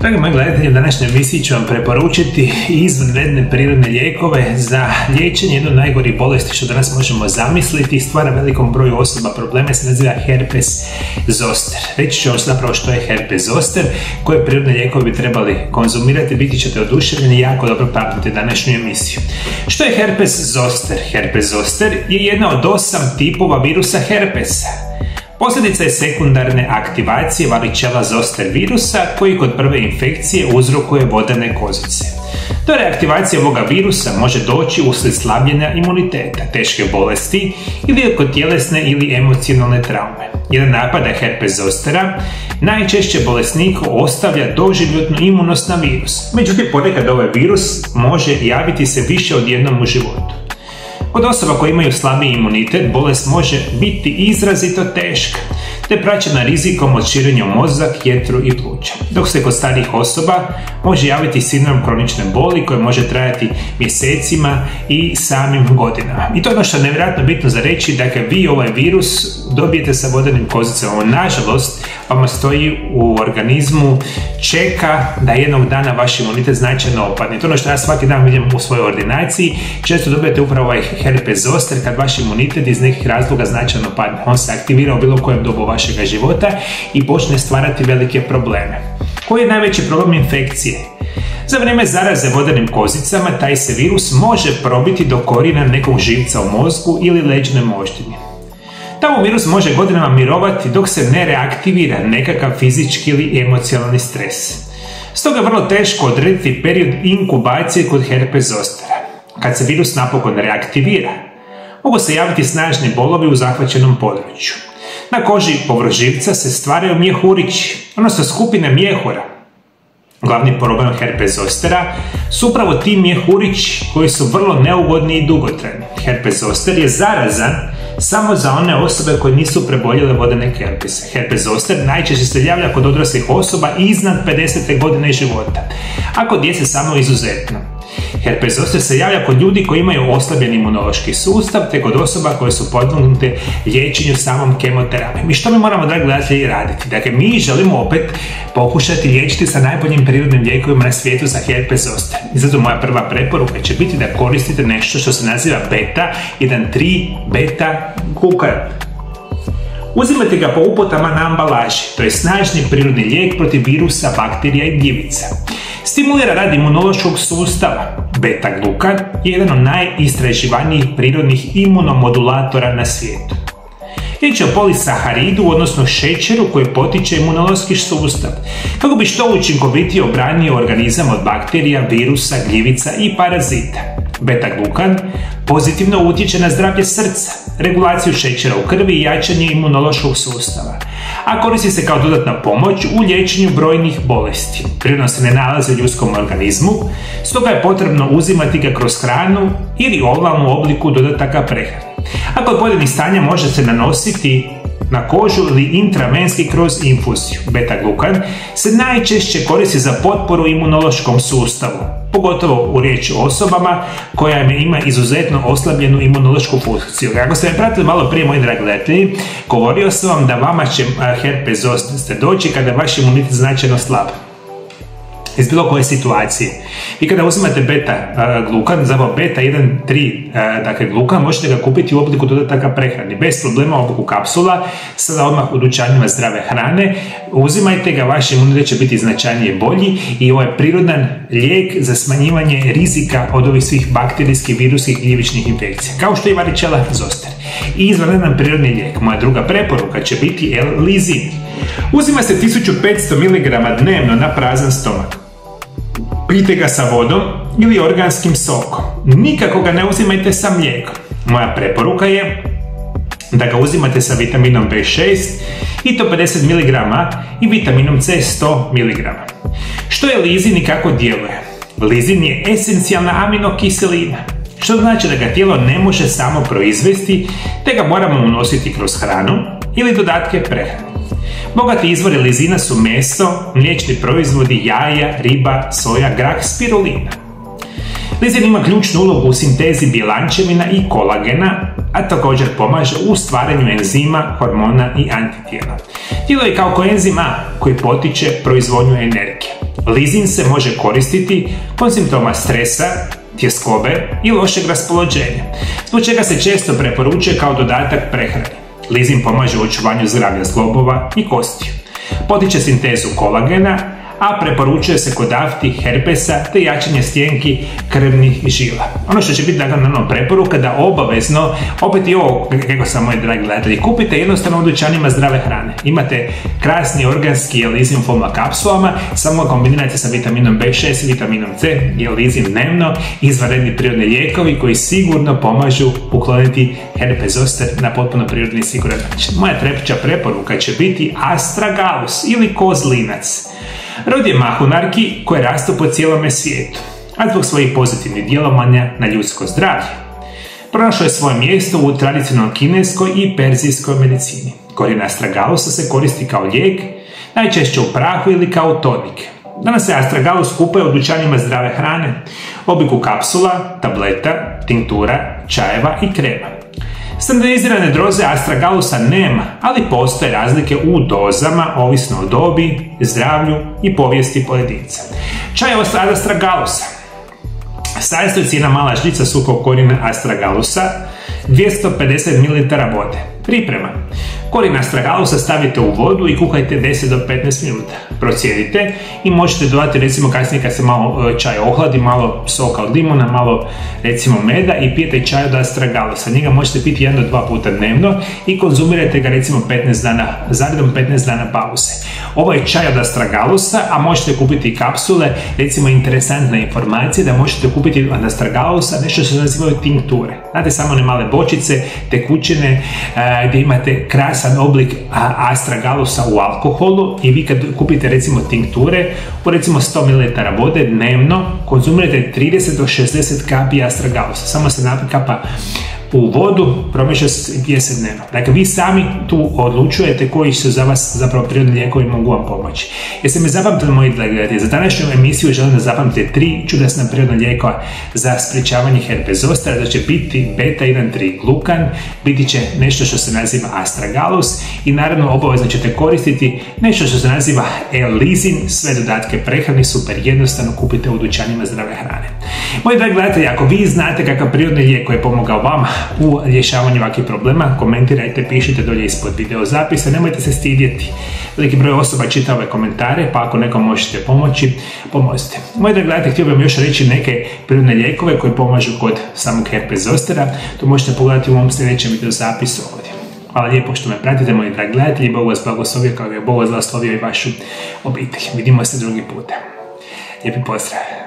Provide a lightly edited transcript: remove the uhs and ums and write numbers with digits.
Dragi moji gledatelji, u današnjoj emisiji ću vam preporučiti izvanredne prirodne lijekove za liječenje jedne od najgorih bolesti što danas možemo zamisliti i stvara velikom broju osoba probleme, se naziva herpes zoster. Reći ću vam zapravo što je herpes zoster, koje prirodne lijekove bi trebali konzumirati, biti ćete oduševljeni i jako dobro pamtite današnju emisiju. Što je herpes zoster? Herpes zoster je jedna od 8 tipova virusa herpesa. Posljedica je sekundarne aktivacije varičela zoster virusa koji kod prve infekcije uzrokuje vodene kozice. Do reaktivacije ovoga virusa može doći uslijed slabljenja imuniteta, teške bolesti ili kod tjelesne ili emocionalne traume. Jedan napad herpes zostera najčešće bolesniku ostavlja doživotnu imunost na virus. Međutim, ponekad ovaj virus može javiti se više od jednom u životu. Kod osoba koje imaju slabiji imunitet, bolest može biti izrazito teška, te praćena rizikom od širenja u mozak, jetru i pluća. Dok se kod starijih osoba može javiti sindrom kronične boli koji može trajati mjesecima i samim godinama. I to je ono što je nevjerojatno bitno za reći, da kad vi ovaj virus dobijete sa vodenim kozicama, nažalost vama stoji u organizmu, čeka da jednog dana vaš imunitet značajno opadne. To je ono što ja svaki dan vidim u svojoj ordinaciji. Često dobijete upravo ovaj herpes zoster kad vaš imunitet iz nekih razloga značajno padne. On se aktivira u bilo kojem dobu vašega života i počne stvarati velike probleme. Koji je najveći problem infekcije? Za vrijeme zaraze vodenim kozicama taj se virus može probiti do korijena nekog živca u mozgu ili leđne moždini. Tamo virus može godinama mirovati dok se ne reaktivira nekakav fizički ili emocionalni stres. Stoga je vrlo teško odrediti period inkubacije kod herpes zostera. Kad se virus napokon reaktivira, mogu se javiti snažni bolovi u zahvaćenom području. Na koži povrh živca se stvaraju mjehurići, odnosno skupine mjehura. Glavni problem herpes zostera su upravo ti mjehurići koji su vrlo neugodni i dugotrajni. Herpes zoster je zarazan samo za one osobe koje nisu preboljele vodene herpese. Herpes zoster najčešće se javlja kod odraslih osoba iznad 50. godine života, a kod djece samo izuzetno. Herpes zoster se javlja kod ljudi koji imaju oslabljen imunološki sustav te kod osoba koje su podvrgnute liječenju samom kemoterapijom. I što mi moramo, dragi gledatelji, raditi? Dakle, mi želimo opet pokušati liječiti sa najboljim prirodnim lijekovima na svijetu za herpes zoster. I zato moja prva preporuka će biti da koristite nešto što se naziva beta-1,3 beta-glukan. Uzimate ga po uputama na ambalaži, to je snažni prirodni lijek protiv virusa, bakterija i gljivica. Stimulira rad imunološkog sustava. Beta-glukan je jedan od najistraživanijih prirodnih imunomodulatora na svijetu. Riječ je o polisaharidu, odnosno šećeru koji potiče imunološki sustav, kako bi što učinkovitije obranio organizam od bakterija, virusa, gljivica i parazita. Beta-glukan pozitivno utječe na zdravlje srca, regulaciju šećera u krvi i jačanje imunološkog sustava, a koristi se kao dodatna pomoć u liječenju brojnih bolesti. Prirodno se ne nalazi u ljudskom organizmu, stoga je potrebno uzimati ga kroz hranu ili ovalnu obliku dodataka prehrane. A kod pojedinih stanja može se nanositi na kožu ili intravenski kroz infuziju. Beta-glukan se najčešće koristi za potporu imunološkom sustavu, pogotovo u riječi o osobama koja ima izuzetno oslabljenu imunološku funkciju. Ako ste me pratili malo prije, moji dragi gledatelji, govorio sam vam da vama će herpes zoster doći kada vaš imunitet značajno slab iz bilo koje situacije. I kada uzimate beta-glukan, zapravo beta-1,3 dakle glukan, možete ga kupiti u obliku dodataka prehrani, bez problema, u obliku kapsula, sada odmah u dućanima zdrave hrane. Uzimajte ga, vaš imunitet će biti značajnije bolji i ovo je prirodan lijek za smanjivanje rizika od ovih svih bakterijskih, virusnih i gljivičnih infekcija, kao što je varičela zoster. I izvanredan prirodni lijek. Moja druga preporuka će biti L-lizin. Uzima se 1500 mg dnevno na prazan stomak. Pijte ga sa vodom ili organskim sokom. Nikako ga ne uzimajte sa mlijekom. Moja preporuka je da ga uzimate sa vitaminom B6 i to 50 mg i vitaminom C 100 mg. Što je lizin i kako djeluje? Lizin je esencijalna aminokiselina, što znači da ga tijelo ne može samo proizvesti, te ga moramo unositi kroz hranu ili dodatke prehrane. Bogati izvori lizina su meso, mliječni proizvodi, jaja, riba, soja, grah, spirulina. Lizin ima ključnu ulogu u sintezi bjelančevina i kolagena, a također pomaže u stvaranju enzima, hormona i antitijela. Djeluje kao koenzim A koji potiče proizvodnju energije. Lizin se može koristiti kod simptoma stresa, tjeskobe i lošeg raspoloženja, zbog čega se često preporučuje kao dodatak prehrani. Lizin pomaže u očuvanju zdravlja zglobova i kostiju. Potiče sintezu kolagena, a preporučuje se kod afti, herpesa te jačanje stjenki krvnih žila. Ono što će biti naravno preporuka da obavezno, opet i ovo, kako sam moji dragi gledatelji, kupite jednostavno u dućanima zdrave hrane. Imate krasni organski Lizin Formula kapsulama, samo ga kombinirajte sa vitaminom B6 i vitaminom C, jer Lizin dnevno izvanredni prirodni lijekovi koji sigurno pomažu ukloniti herpes zoster na potpuno prirodni i siguran način. Moja treća preporuka će biti astragalus ili kozlinac. Rod je mahunarki koje rastu po cijelome svijetu, a zbog svojih pozitivnih djelovanja na ljudsko zdravlje pronašlo je svoje mjesto u tradicionalnoj kineskoj i perzijskoj medicini. Korijen astragalusa se koristi kao lijek, najčešće u prahu ili kao tonik. Danas se astragalus kupuje u dućanima zdrave hrane, u obliku kapsula, tableta, tinktura, čajeva i krema. Standardizirane doze astragalusa nema, ali postoje razlike u dozama, ovisno o dobi, zdravlju i povijesti pojedinca. Čaj od astragalusa. Sastoji se jedna mala žlica suhog korijena astragalusa, 250 ml vode. Priprema. Korijen astragalusa stavite u vodu i kuhajte 10 do 15 minuta. Procijedite i možete dodati recimo kasnije kad se malo čaj ohladi, malo soka od limuna, malo recimo meda i pijete čaj od astragalusa. Njega možete piti 1 do 2 puta dnevno i konzumirajte ga recimo 15 dana, zaredom 15 dana pauze. Ovo je čaj od astragalusa, a možete kupiti i kapsule, recimo interesantna informacija da možete kupiti od astragalusa nešto što se nazivaju tinkture. Znate, samo one male bočice, tekućine, gdje imate krasan oblik astragalusa u alkoholu i vi kad kupite recimo tinkture u recimo 100 ml vode dnevno konzumirate 30 do 60 kapi astragalusa. Samo se nakapa u vodu, promiješa se pije se dnevno. Dakle, vi sami tu odlučujete koji su za vas zapravo prirodni lijekovi mogu vam pomoći. Jeste me zapamtili, moji gledatelji? Za današnju emisiju želim da zapamtite 3 čudesna prirodna lijekova za sprječavanje herpes zostera, da će biti beta-1,3 glukan, biti će nešto što se naziva astragalus i naravno obavezno ćete koristiti nešto što se naziva Lizin. Sve dodatke prehrani super jednostavno kupite u dućanima zdrave hrane. Moji dragi gledatelji, ako vi znate kakav prirodni lijek koji je pomogao vama u rješavanju ovakvih problema, komentirajte, pišite dolje ispod video zapisa, nemojte se stidjeti. Veliki broj osoba čita ove komentare, pa ako nekom možete pomoći, pomozite. Moji dragi gledatelji, htio bih vam još reći neke prirodne lijekove koji pomažu kod samog herpes zostera. To možete pogledati u ovom sljedećem video zapisu ovdje. Hvala lijepo što me pratite, moji dragi gledatelji. Bog vas blagoslovio kao je Bog vas blagoslovio i vašu obitelj. Vidimo se drugi puta. Lijepi pozdrav.